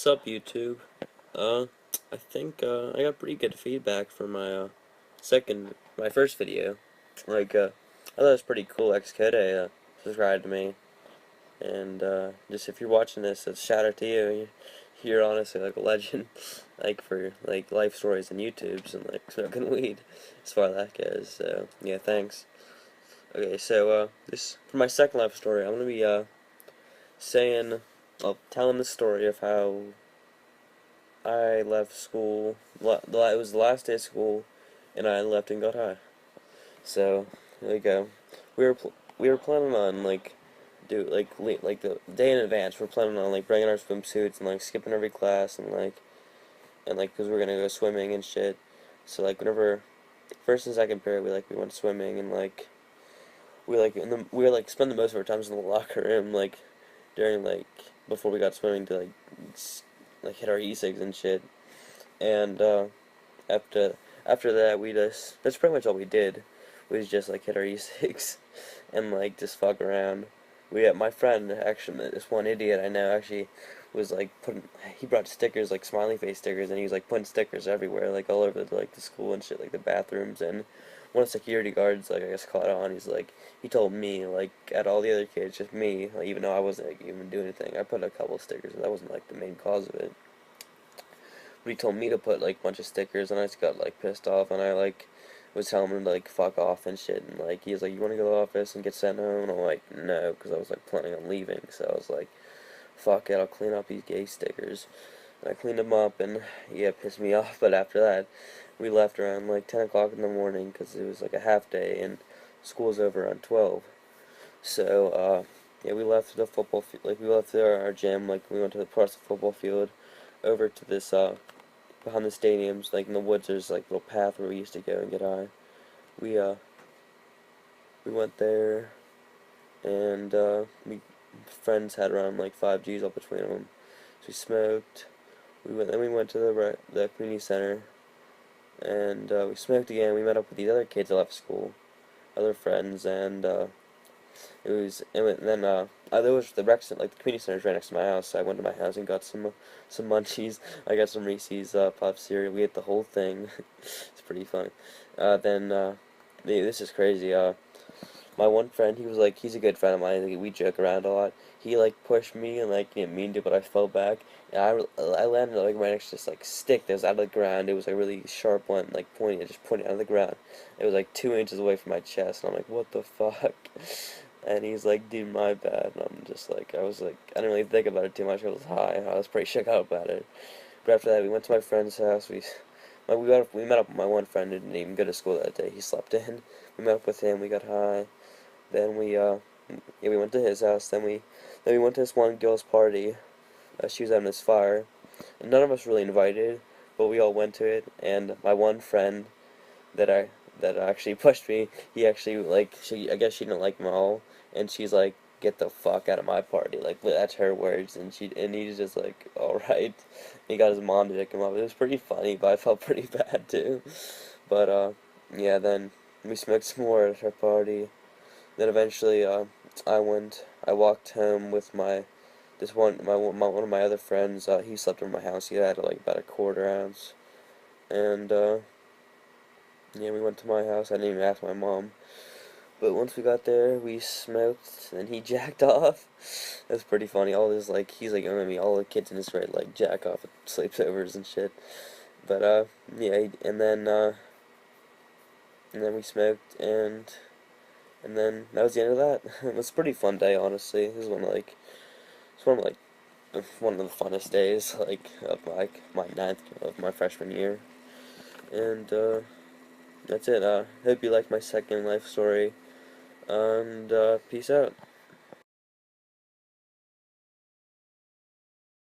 up, YouTube? I think I got pretty good feedback for my first video. I thought it was pretty cool. Ex-Kid subscribed to me, and just if you're watching this, it's shout out to you. You're honestly like a legend, like for like life stories and YouTubes and like smoking weed, as far as that goes. So yeah, thanks. Okay, so this for my second life story, I'm gonna be telling the story of how I left school. It was the last day of school, and I left and got high. So there you go. We were planning on like the day in advance. We're planning on like bringing our swimsuits and like skipping every class and because we're gonna go swimming and shit. So like whenever first and second period we went swimming and we were like spending most of our times in the locker room during before we got swimming to hit our e-cigs and shit. And after after that, that's pretty much all we did. We just hit our e-cigs and just fuck around. My friend actually, this one idiot I know actually was he brought stickers, like smiley face stickers, and he was putting stickers everywhere, all over the school and shit, like the bathrooms. And one of the security guards I guess caught on. He told me at all the other kids, just me, even though I wasn't even doing anything, I put a couple of stickers, and that wasn't the main cause of it. But he told me to put a bunch of stickers, and I just got pissed off, and I was telling him to fuck off and shit. And he was like, you want to go to the office and get sent home? And I'm like, no, because I was planning on leaving. So I was like, fuck it, I'll clean up these gay stickers. And I cleaned them up, and yeah, it pissed me off. But after that, we left around 10 o'clock in the morning, because it was a half day, and school's over around 12. So yeah, we left the football we left our gym, we went to across the football field over to this behind the stadiums, in the woods. There's a little path where we used to go and get high. We went there, and we friends had around 5 G's all between them. So we smoked. Then we went to the community center, and we smoked again. We met up with these other kids that left school, other friends, and then there was the rec center, the community center right next to my house. So I went to my house and got some munchies. I got some Reese's Puff cereal. We ate the whole thing. It's pretty funny. This is crazy. My one friend, he's a good friend of mine. We joke around a lot. He pushed me and didn't mean to, but I fell back, and I landed right next to this stick that was out of the ground. It was a really sharp one, pointing. It just pointed out of the ground. It was 2 inches away from my chest, and I'm like, what the fuck? And he's like, dude, my bad. And I'm just I didn't really think about it too much. I was high. I was pretty shook out about it. But after that, we went to my friend's house. We met up with my one friend who didn't even go to school that day. He slept in. We met up with him. We got high. Then yeah, we went to his house. Then we went to this one girl's party. She was having this fire, and none of us really invited, but we all went to it. And my one friend that actually pushed me, he actually I guess she didn't like them all, and she's like, get the fuck out of my party, that's her words. And he's just all right. He got his mom to pick him up. It was pretty funny, but I felt pretty bad too. But yeah, then we smoked some more at her party. Then eventually I walked home with one of my other friends. He slept in my house. He had about a quarter ounce. And yeah, we went to my house. I didn't even ask my mom. But once we got there, we smoked, and he jacked off. It was pretty funny. He's all the kids in his grade jack off at sleepovers and shit. But yeah, and then we smoked, and then that was the end of that. It was a pretty fun day, honestly. It was one of the funnest days of my ninth of my freshman year. And that's it. Hope you liked my second life story, and peace out.